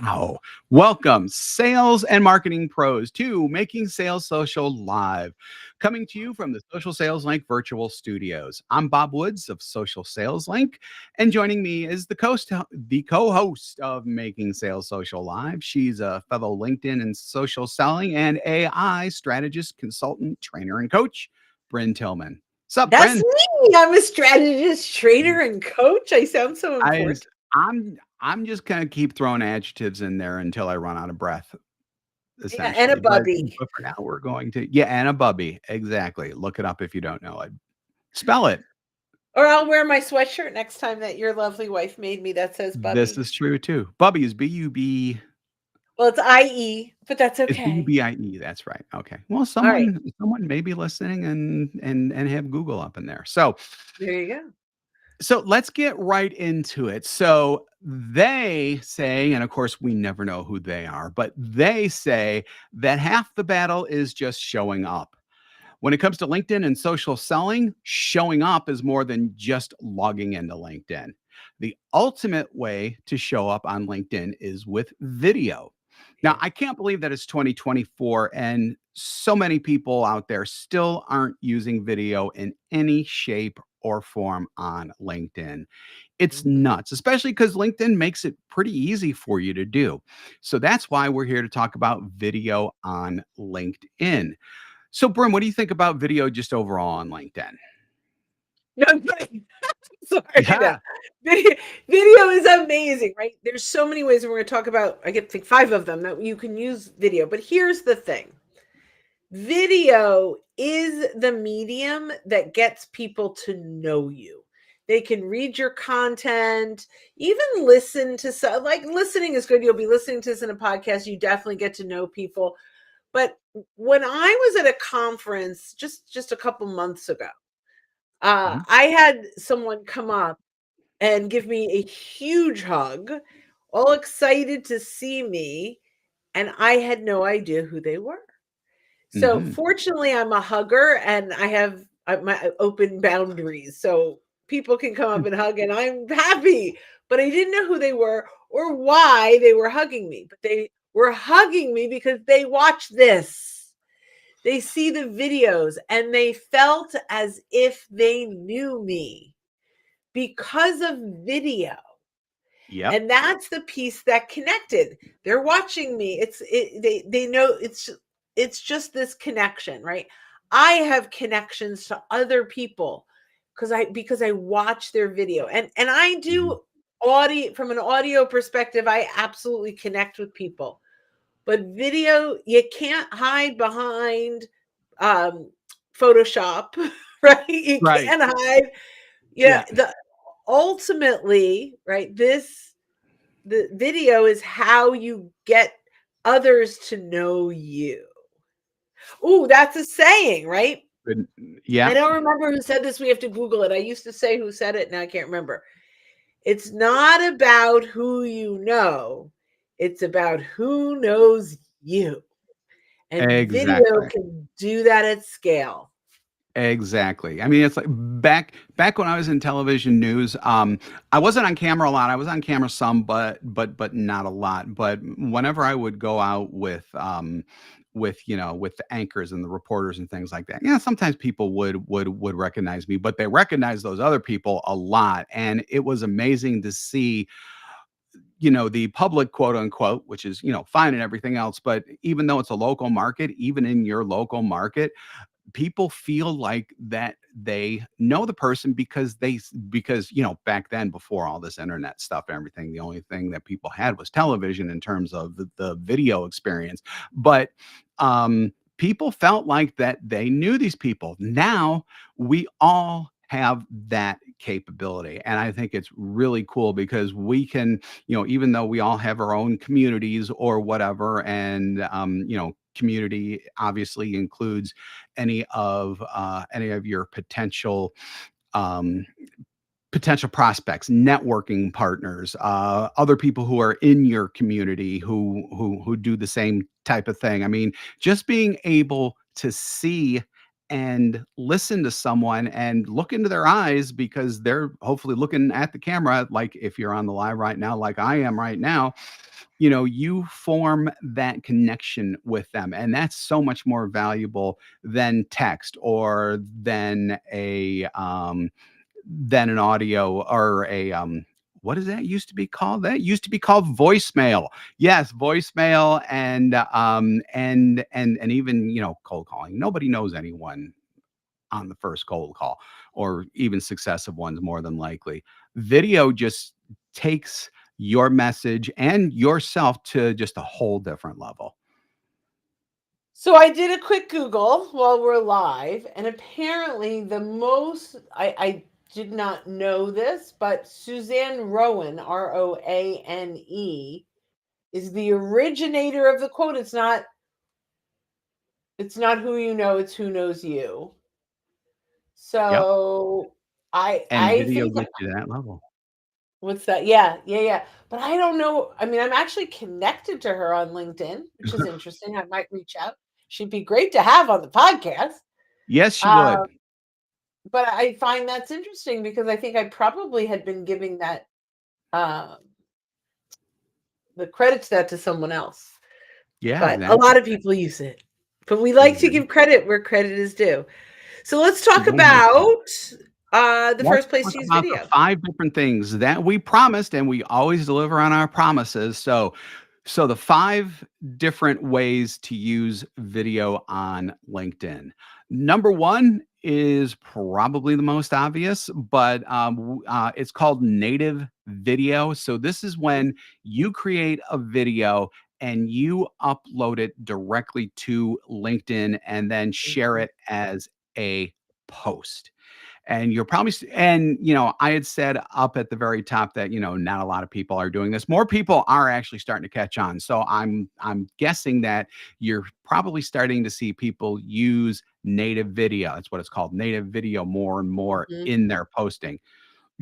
Wow. Welcome, sales and marketing pros, to Making Sales Social Live, coming to you from the Social Sales Link virtual studios. I'm Bob Woods of Social Sales Link, and joining me is the co-host of Making Sales Social Live. She's a fellow LinkedIn and social selling and AI strategist, consultant, trainer, and coach, Brynne Tillman. Sup, That's Brynne? me. I'm a strategist, trainer, and coach. I sound so I, important. I'm just gonna keep throwing adjectives in there until I run out of breath, Yeah, and a essentially. But bubby. but for now, we're going to Anna Bubby. Exactly. Look it up if you don't know it. Spell it. Or I'll wear my sweatshirt next time that your lovely wife made me that says This bubby. is true too. Bubby is B-U-B. Well, it's IE, but that's It's okay. B-U-B-I-E. That's right. Okay. Well, All right. someone may be listening and have Google up in there. There you go. So let's get right into it. So they say, and of course, we never know who they are, but they say that half the battle is just showing up. When it comes to LinkedIn and social selling, showing up is more than just logging into LinkedIn. The ultimate way to show up on LinkedIn is with video. Now, Yeah. I can't believe that it's 2024 and so many people out there still aren't using video in any shape or form on LinkedIn. It's Mhm. nuts, especially because LinkedIn makes it pretty easy for you to do. So that's why we're here to talk about video on LinkedIn. So, Brim, what do you think about video just overall on LinkedIn? No, I'm kidding. Sorry. No. Yeah. Video is amazing, right? There's so many ways, and we're going to talk about, I get think five of them that you can use video. But here's the thing. Video is the medium that gets people to know you. They can read your content, even listen to some, like listening is good. You'll be listening to this in a podcast. You definitely get to know people. But when I was at a conference just a couple months ago, Mhm. I had someone come up and give me a huge hug, all excited to see me, and I had no idea who they were. So Mhm. fortunately, I'm a hugger and I have my open boundaries. So people can come up and hug, and I'm happy. But I didn't know who they were or why they were hugging me. But they were hugging me because they watched this. They see the videos and they felt as if they knew me because of video. Yep. And that's the piece that connected. They're watching me. They know it's just this connection, right? I have connections to other people because I watch their video. And I Mhm. do audio from an audio perspective. I absolutely connect with people. But video, you can't hide behind um Photoshop, right? You Right. can't hide. Yeah, Yeah. the ultimately, right? The video is how you get others to know you. Ooh, that's a saying, right? Good. I Yeah. don't remember who said this. We have to Google it. I used to say who said it, and I can't remember. It's not about who you know, it's about who knows you. And video Exactly. can do that at scale. Exactly. I mean, it's like back when I was in television news, I wasn't on camera a lot. I was on camera some, but not a lot. But whenever I would go out with the anchors and the reporters and things like that, yeah, sometimes people would recognize me, but they recognized those other people a lot, and it was amazing to see the public, quote unquote, which is fine and everything else, but even though it's a local market, even in your local market, people feel like that they know the person because back then, before all this internet stuff and everything, the only thing that people had was television in terms of the video experience. But people felt like that they knew these people. Now we all have that capability, and I think it's really cool because we can, even though we all have our own communities or whatever, and community obviously includes any of your um, potential prospects, networking partners, other people who are in your community who do the same type of thing. I mean, just being able to see and listen to someone and look into their eyes because they're hopefully looking at the camera, like if you're on the live right now, like I am right now, you form that connection with them. And that's so much more valuable than text or than an audio or what is that used to be called? That used to be called voicemail. Yes, voicemail and even, cold calling. Nobody knows anyone on the first cold call or even successive ones more than likely. Video just takes your message and yourself to just a whole different level. So I did a quick Google while we're live, and apparently I did not know this, but Suzanne Rowan, Roane, is the originator of the quote. It's not who you know, it's who knows you. Yep. So I And I video think gets you to that level. what's that? Yeah, yeah, yeah. But I don't know. I mean, I'm actually connected to her on LinkedIn, which is interesting. I might reach out. She'd be great to have on the podcast. Yes, she Uh, would. but I find that's interesting because I think I probably had been giving that um, the credit to that to someone else. Yeah, But a lot exactly. of people use it. But we like to give Exactly. credit where credit is due. So let's talk 100%. about the Let's first place talk to use about the video. 5 different things that we promised, and we always deliver on our promises. So the 5 different ways to use video on LinkedIn. Number 1 is probably the most obvious, but, it's called native video. So this is when you create a video and you upload it directly to LinkedIn and then share Mhm. it as a post. And you're probably and I had said up at the very top that not a lot of people are doing this. More people are actually starting to catch on. So I'm guessing that you're probably starting to see people use native video. That's what it's called, native video, more and more Mhm. in their posting.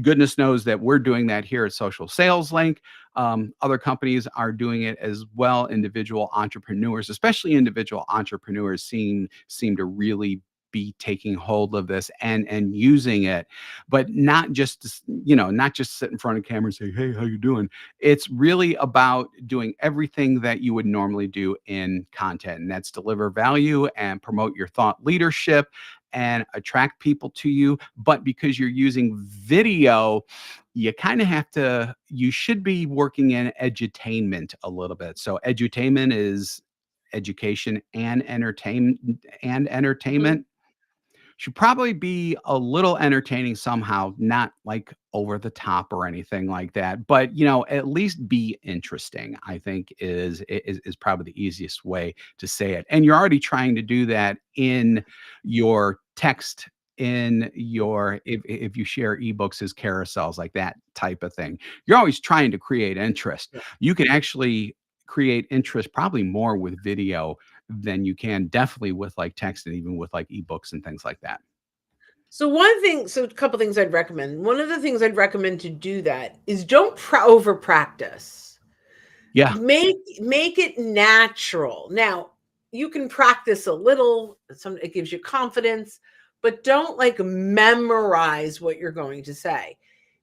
Goodness knows that we're doing that here at Social Sales Link. Other companies are doing it as well. Individual entrepreneurs, especially individual entrepreneurs, seem to really be taking hold of this and using it, but not just not just sit in front of camera and say, "Hey, how you doing?" It's really about doing everything that you would normally do in content, and that's deliver value and promote your thought leadership and attract people to you. But because you're using video, you should be working in edutainment a little bit. So edutainment is education and Mhm. entertainment. Should probably be a little entertaining somehow, not like over the top or anything like that, but, at least be interesting, I think is probably the easiest way to say it. And you're already trying to do that in your text, in your if you share ebooks as carousels, like that type of thing. You're always trying to create interest. Yeah. You can actually create interest probably more with video than you can definitely with like text and even with like ebooks and things like that. So a couple things I'd recommend. One of the things I'd recommend to do that is don't over practice. Yeah. Make it natural. Now, you can practice a little, it gives you confidence, but don't like memorize what you're going to say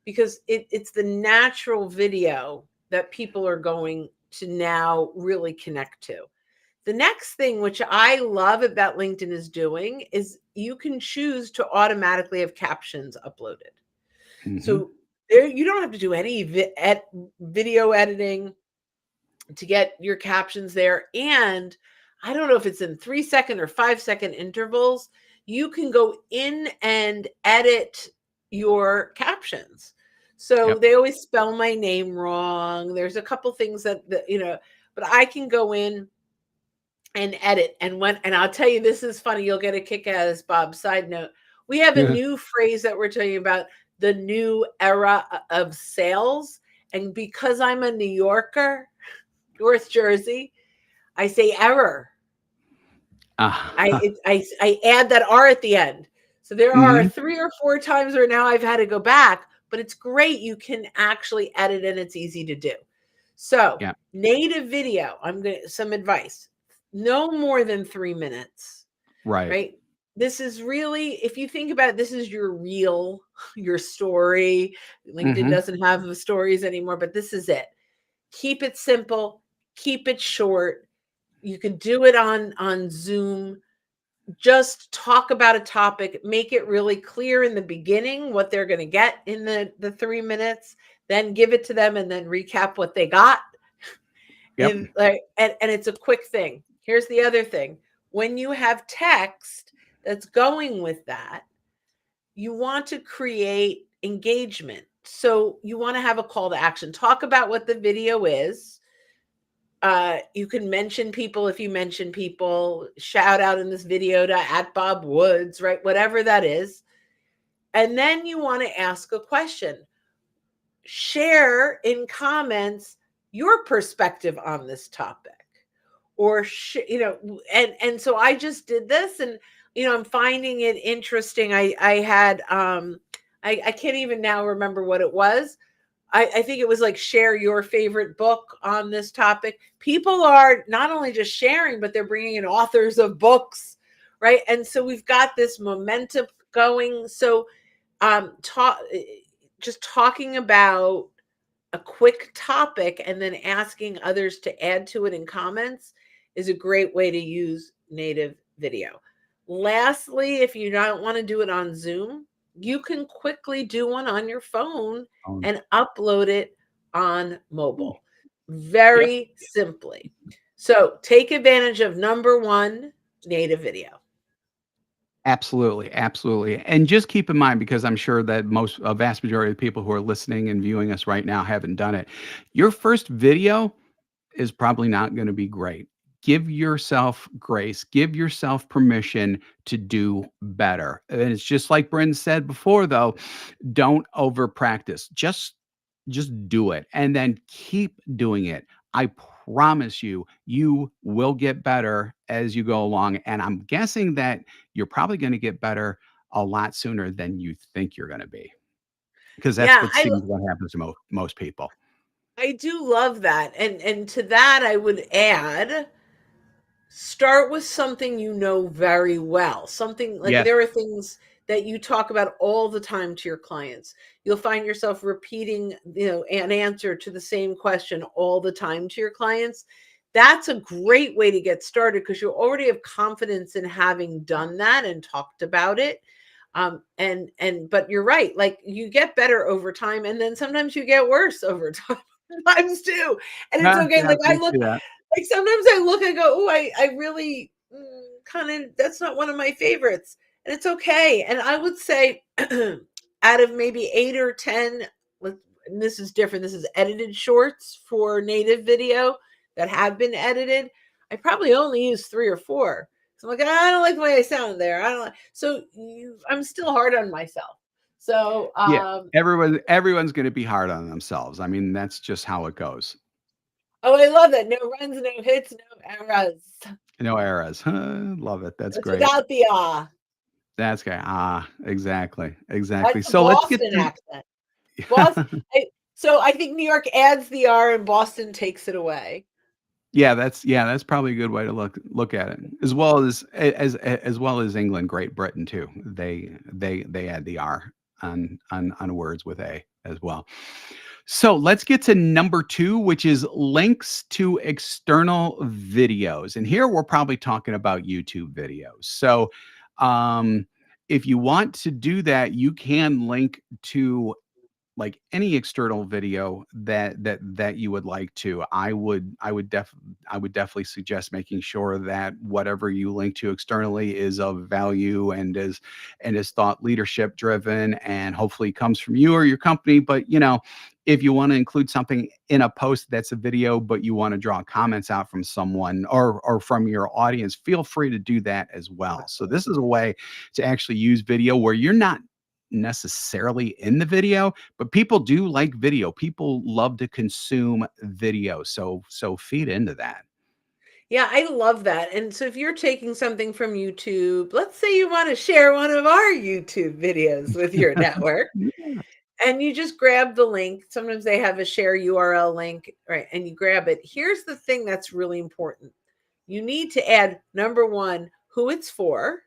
because it's the natural video that people are going to now really connect to. The next thing, which I love about LinkedIn is doing, is you can choose to automatically have captions uploaded. Mhm. So there, you don't have to do any video editing to get your captions there. And I don't know if it's in 3 second or 5 second intervals, you can go in and edit your captions. So Yep. they always spell my name wrong. There's a couple things but I can go in and edit. And I'll tell you, this is funny. You'll get a kick out of this, Bob. Side note: we have a Yeah. new phrase that we're talking about, the new era of sales. And because I'm a New Yorker, North Jersey, I say error. Ah. I add that R at the end. So there are Mhm. 3 or 4 times where now I've had to go back, but it's great. You can actually edit and it's easy to do. So Yeah. native video, some advice. No more than 3 minutes, Right. right? This is really, if you think about it, this is your reel, your story. LinkedIn Mhm. doesn't have the stories anymore, but this is it. Keep it simple, keep it short. You can do it on Zoom. Just talk about a topic, make it really clear in the beginning what they're going to get in the 3 minutes, then give it to them and then recap what they got. Yep. And it's a quick thing. Here's the other thing. When you have text that's going with that, you want to create engagement. So you want to have a call to action. Talk about what the video is. You can mention people if you mention people, shout out in this video to @BobWoods, right? Whatever that is. And then you want to ask a question. Share in comments your perspective on this topic. Or and so I just did this, and I'm finding it interesting. I had I can't even now remember what it was. I think it was like, share your favorite book on this topic. People are not only just sharing, but they're bringing in authors of books, right? And so we've got this momentum going. So just talking about a quick topic and then asking others to add to it in comments is a great way to use native video. Lastly, if you don't want to do it on Zoom, you can quickly do one on your phone and upload it on mobile Yep. very simply. So take advantage of number one, native video. Absolutely, absolutely. And just keep in mind, because I'm sure that a vast majority of the people who are listening and viewing us right now haven't done it. Your first video is probably not going to be great. Give yourself grace, give yourself permission to do better. And it's just like Brynne said before, though, don't over practice. Just do it and then keep doing it. I promise you, you will get better as you go along. And I'm guessing that you're probably going to get better a lot sooner than you think you're going to be, because that's Yeah, what seems what happens to most people. I do love that. And to that I would add, start with something you know very well. Something like, Yes. there are things that you talk about all the time to your clients. You'll find yourself repeating, an answer to the same question all the time to your clients. That's a great way to get started, because you already have confidence in having done that and talked about it. But you're right, like, you get better over time, and then sometimes you get worse over time times too. And it's Yeah, okay. yeah, Like, we see that. sometimes I look and go, oh, I really kind of, that's not one of my favorites. And it's okay. And I would say out of maybe 8 or 10, and this is different, this is edited shorts for native video that have been edited, I probably only use 3 or 4. So I'm like, I don't like the way I sound there. I don't like, so I'm still hard on myself. So, Yeah. Everyone's going to be hard on themselves. I mean, that's just how it goes. oh, I love that. No runs, no hits, no errors. No errors. Love it. That's It's great. without the ah. That's great. Exactly. Exactly. That's a So let's get Boston to accent. Boston. So I think New York adds the R and Boston takes it away. Yeah, that's probably a good way to look at it. As well as England, Great Britain too. They add the R on words with A as well. So let's get to number 2, which is links to external videos. And here we're probably talking about YouTube videos. So um, if you want to do that, you can link to like any external video that you would like to. I would definitely suggest making sure that whatever you link to externally is of value and is thought leadership driven, and hopefully comes from you or your company. But if you want to include something in a post that's a video, but you want to draw comments out from someone or from your audience, feel free to do that as well. So this is a way to actually use video where you're not necessarily in the video, but people do like video. People love to consume video. So feed into that. Yeah, I love that. And so if you're taking something from YouTube, let's say you want to share one of our YouTube videos with your network, Yeah. and you just grab the link. Sometimes they have a share URL link, right? And you grab it. Here's the thing that's really important. You need to add, number one, who it's for,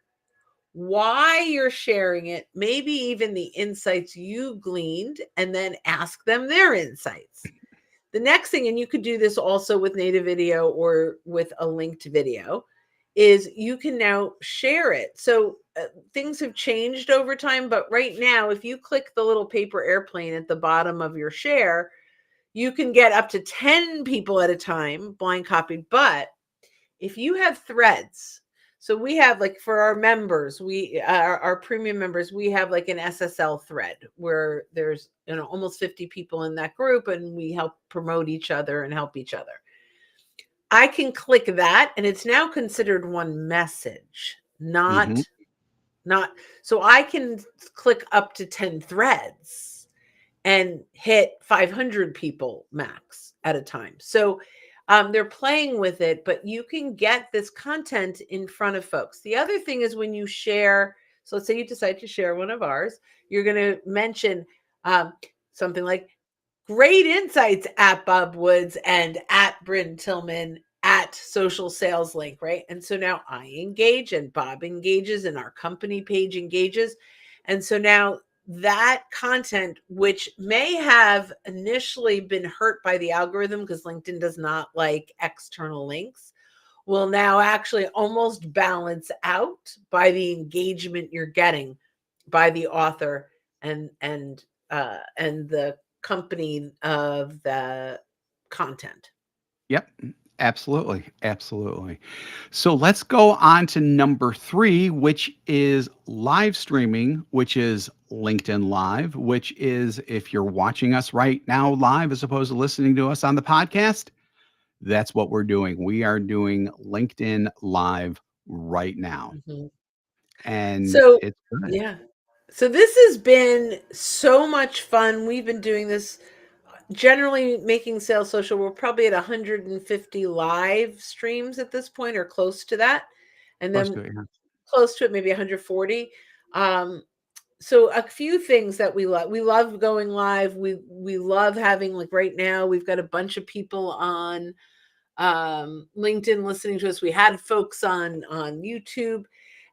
why you're sharing it, maybe even the insights you gleaned, and then ask them their insights. The next thing, and you could do this also with native video or with a linked video, is you can now share it. So things have changed over time, but right now, if you click the little paper airplane at the bottom of your share, you can get up to 10 people at a time blind copied. But if you have threads, so we have, like, for our members, our premium members, we have like an SSL thread where there's, almost 50 people in that group, and we help promote each other and help each other. I can click that, and it's now considered one message, Mhm. not so I can click up to 10 threads and hit 500 people max at a time. So they're playing with it, but you can get this content in front of folks. The other thing is when you share, so let's say you decide to share one of ours, you're going to mention something like great insights at Bob Woods and at Brynne Tillman at Social Sales Link, right? And so now I engage and Bob engages and our company page engages. And so now that content, which may have initially been hurt by the algorithm because LinkedIn does not like external links, will now actually almost balance out by the engagement you're getting by the author and the company of the content. Yep. Absolutely. Absolutely. So let's go on to number 3, which is live streaming, which is LinkedIn Live, which is if you're watching us right now live as opposed to listening to us on the podcast, that's what we're doing. We are doing LinkedIn Live right now, Mhm. and So, it's good. yeah. So this has been so much fun. We've been doing this generally making sales social. We're probably at 150 live streams at this point or close to that. And Close then to it, yeah. close to it, maybe 140. Um, so a few things that we love. We love going live. We love having, like, right now we've got a bunch of people on LinkedIn listening to us. We had folks on YouTube,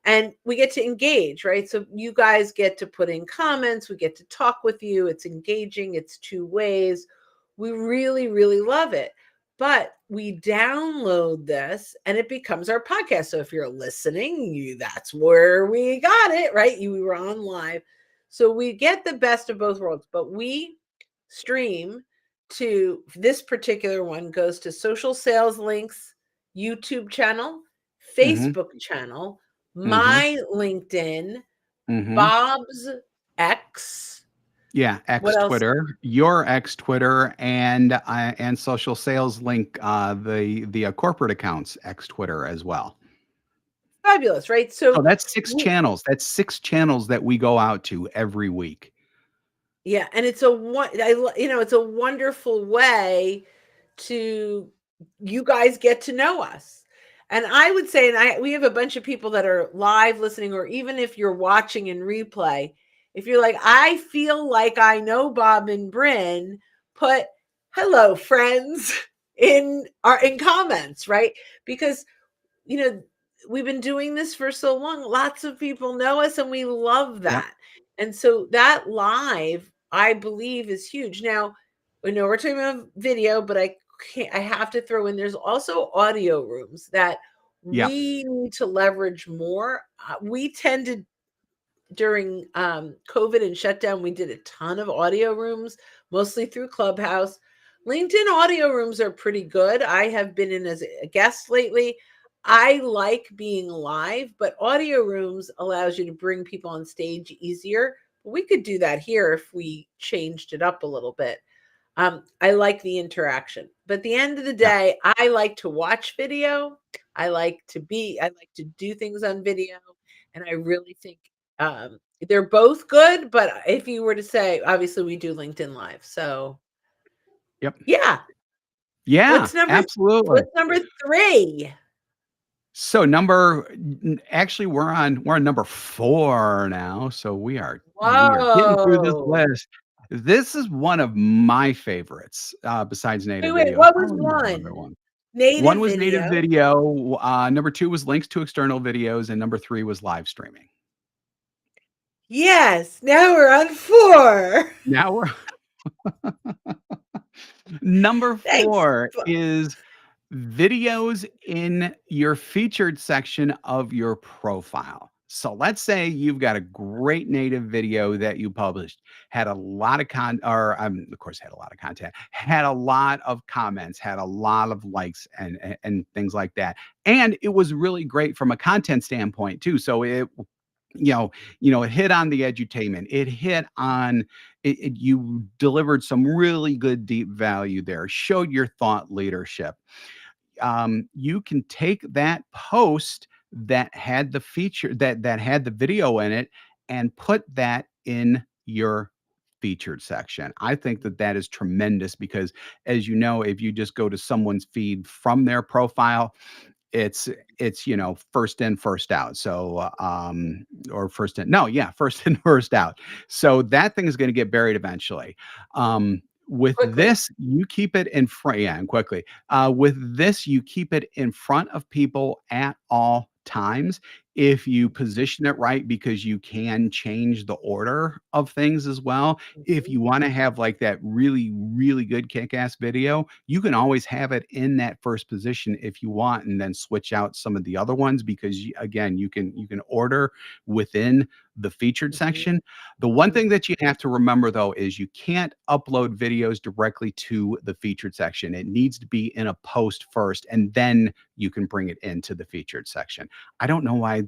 and we get to engage, right? So you guys get to put in comments, we get to talk with you. It's engaging, it's two ways. We really, really love it. But we download this and it becomes our podcast. So if you're listening, that's where we got it, right? You were on live. So we get the best of both worlds, but we stream to, this particular one goes to Social Sales Links YouTube channel, Mhm, Facebook channel, mhm, my LinkedIn, mhm. Bob's X. Yeah, What X else? Twitter, your X Twitter, and Social Sales Link, the corporate accounts X Twitter as well. Fabulous, right? So So that's 6 we, channels. That's 6 channels that we go out to every week. yeah, and it's a one, it's a wonderful way to, you guys get to know us. And I would say, and we have a bunch of people that are live listening, or even if you're watching in replay, if you're like, I feel like I know Bob and Brynne, put hello friends in comments, right? Because, you know, we've been doing this for so long. Lots of people know us and we love Yep, that. And so that live, I believe, is huge. Now, I know we're talking about video, but I have to throw in, there's also audio rooms that yep, we need to leverage more. We tended, during COVID and shutdown, we did a ton of audio rooms, mostly through Clubhouse. LinkedIn audio rooms are pretty good. I have been in as a guest lately. I like being live, but audio rooms allows you to bring people on stage easier. We could do that here if we changed it up a little bit. I like the interaction, but at the end of the yep, day, I like to watch video. I like to do things on video. And I really think they're both good. But if you were to say, obviously we do LinkedIn Live. So yep. yeah. Yeah, What's number absolutely. what's number three? So actually we're on number 4 now, so we are getting through this Whoa. list. This is one of my favorites, besides native Wait, video. It's what was probably my number one? 1. 1 Native was native video. video, number 2 was links to external videos, and number 3 was live streaming. Yes. Now we're on four. Now we're Number Thanks. 4 is videos in your featured section of your profile. So let's say you've got a great native video that you published, had a lot of or of course had a lot of content, had a lot of comments, had a lot of likes and things like that. And it was really great from a content standpoint too. So it hit on the edutainment. It hit on you delivered some really good deep value there, showed your thought leadership. You can take that post that had the feature that had the video in it and put that in your featured section. I think that that is tremendous because, as you know, if you just go to someone's feed from their profile, it's first in, first out. So, or first in, no, yeah, first in, first out. So that thing is going to get buried eventually. With Quickly. this, you keep it in front, yeah, and quickly. With this, you keep it in front of people at all times. If you position it right, because you can change the order of things as well. If Mhm, you want to have like that really, really good kick-ass video, you can always have it in that first position if you want, and then switch out some of the other ones because again, you can order within the featured mhm, section. The one thing mhm. that you have to remember though is you can't upload videos directly to the featured section. It needs to be in a post first, and then you can bring it into the featured section. I don't know why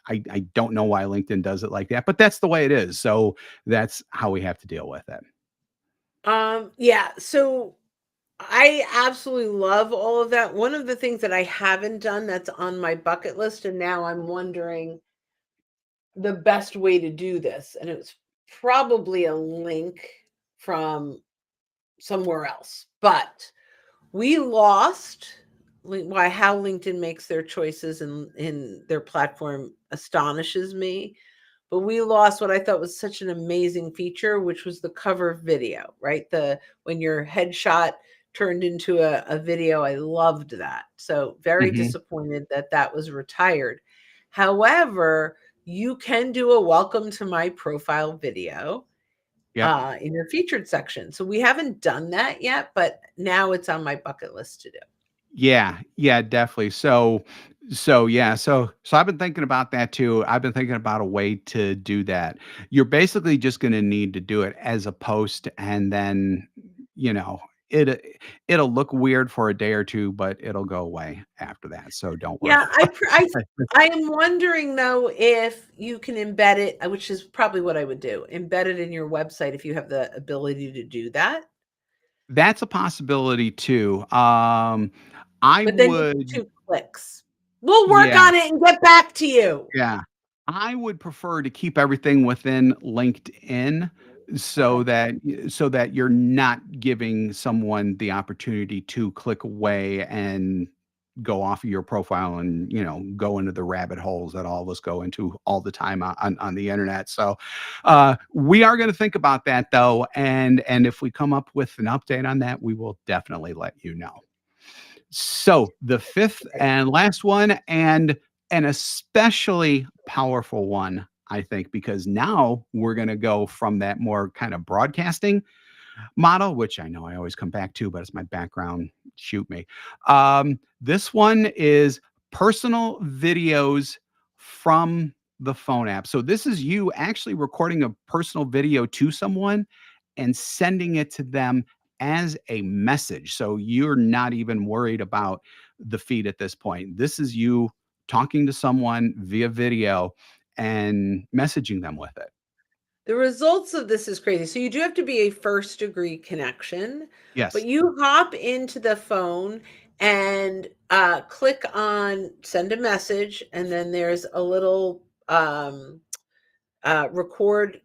I don't know why LinkedIn does it like that, but that's the way it is. So that's how we have to deal with it. Yeah, so I absolutely love all of that. One of the things that I haven't done that's on my bucket list, and now I'm wondering the best way to do this, and it was probably a link from somewhere else, but we lost why how LinkedIn makes their choices in their platform astonishes me. But we lost what I thought was such an amazing feature, which was the cover video, right? The when your headshot turned into a video. I loved that. So very Mhm. disappointed that that was retired. However, you can do a welcome to my profile video Yep. in your featured section. So we haven't done that yet, but now it's on my bucket list to do. Yeah, yeah, definitely. So I've been thinking about that too. I've been thinking about a way to do that. You're basically just going to need to do it as a post, and then you know it it'll look weird for a day or two, but it'll go away after that. So don't worry Yeah, about it. I am wondering though if you can embed it, which is probably what I would do, embed it in your website if you have the ability to do that. That's a possibility too. I But then you would, 2 clicks. We'll work yeah. on it and get back to you. Yeah. I would prefer to keep everything within LinkedIn so Okay. that so that you're not giving someone the opportunity to click away and go off of your profile and, go into the rabbit holes that all of us go into all the time on the internet. So, we are going to think about that though, and if we come up with an update on that, we will definitely let you know. So, the fifth Great. and last one, and an especially powerful one, I think, because now we're going to go from that more kind of broadcasting model, which I know I always come back to, but it's my background. Shoot me. This one is personal videos from the phone app. So this is you actually recording a personal video to someone and sending it to them as a message. So you're not even worried about the feed at this point. This is you talking to someone via video and messaging them with it. The results of this is crazy. So you do have to be a first degree connection, but Yes. you hop into the phone and click on send a message, and then there's a little record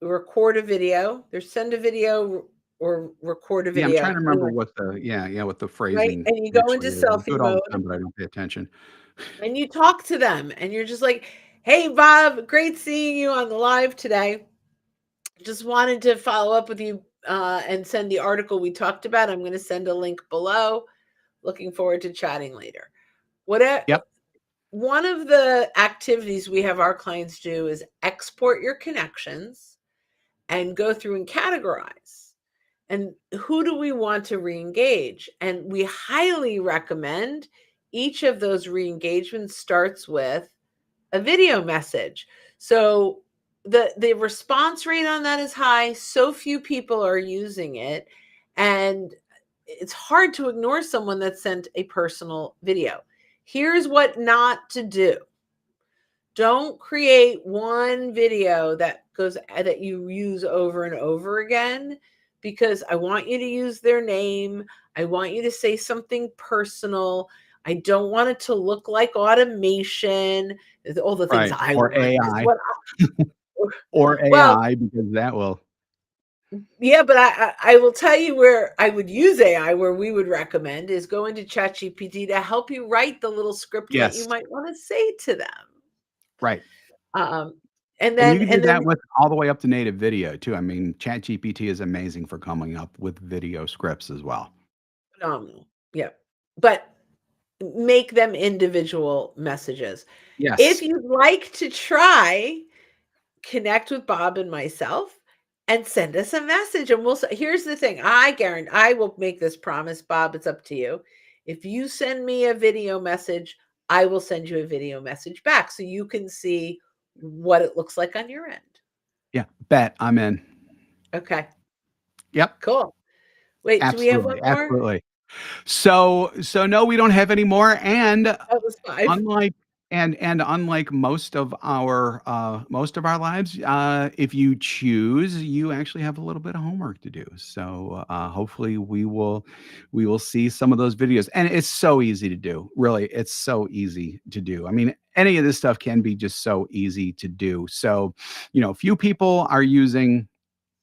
a video. There's send a video or record a Yeah, I'm trying video. to remember Anyway, what the right? phrasing And you go into actually is. I do selfie it all the mode time, but I don't pay attention. and you talk to them, and you're just like, "Hey, Bob, great seeing you on the live today. Just wanted to follow up with you and send the article we talked about. I'm going to send a link below. Looking forward to chatting later." Whatever. Yep. One of the activities we have our clients do is export your connections and go through and categorize. And who do we want to re-engage? And we highly recommend each of those re-engagements starts with a video message. So the response rate on that is high. So few people are using it. And it's hard to ignore someone that sent a personal video. Here's what not to do. Don't create one video that you use over and over again, because I want you to use their name. I want you to say something personal. I don't want it to look like automation. All the things Right. I Or want is AI. what Or well, AI, because that will. yeah, but I will tell you where I would use AI, where we would recommend is go into ChatGPT to help you write the little script that you Yes. might want to say to them. Right. Um, and And you then can do and then that with all the way up to native video too. I mean, ChatGPT is amazing for coming up with video scripts as well. phenomenal. Yeah. But make them individual messages. If Yes. you'd like to try, connect with Bob and myself and send us a message, and here's the thing. I guarantee I will make this promise, Bob, it's up to you. If you send me a video message, I will send you a video message back so you can see what it looks like on your end. Yeah. Bet. I'm in. Okay, Yep. cool. Wait, do we have one Absolutely. more? Absolutely. So no, we don't have any more. And That was 5. unlike unlike most of our lives, if you choose, you actually have a little bit of homework to do. So hopefully we will see some of those videos. And it's so easy to do. Really, it's so easy to do. I mean, any of this stuff can be just so easy to do. So, few people are using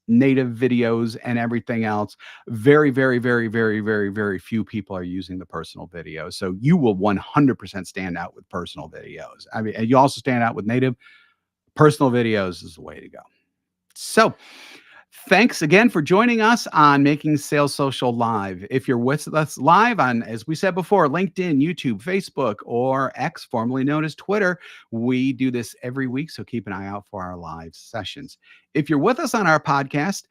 native videos and everything else. Very, very, very, very, very, very few people are using the personal videos. So you will 100% stand out with personal videos. I mean, and you also stand out with native. Personal videos is the way to go. So thanks again for joining us on Making Sales Social Live. If you're with us live on, as we said before, LinkedIn, YouTube, Facebook, or X, formerly known as Twitter, we do this every week. So keep an eye out for our live sessions. If you're with us on our podcast,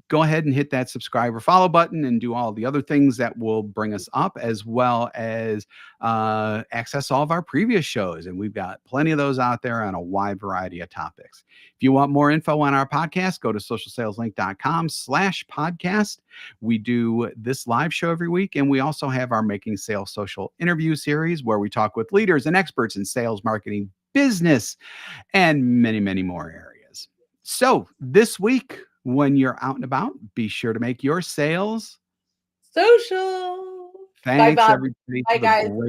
go ahead and hit that subscribe or follow button and do all the other things that will bring us up, as well as access all of our previous shows. And we've got plenty of those out there on a wide variety of topics. If you want more info on our podcast, go to socialsaleslink.com/podcast. We do this live show every week, and we also have our Making Sales Social interview series where we talk with leaders and experts in sales, marketing, business, and many, many more areas. So this week, when you're out and about, be sure to make your sales. Social. Bye, Thanks, Bob. everybody, Bye, for the guys. great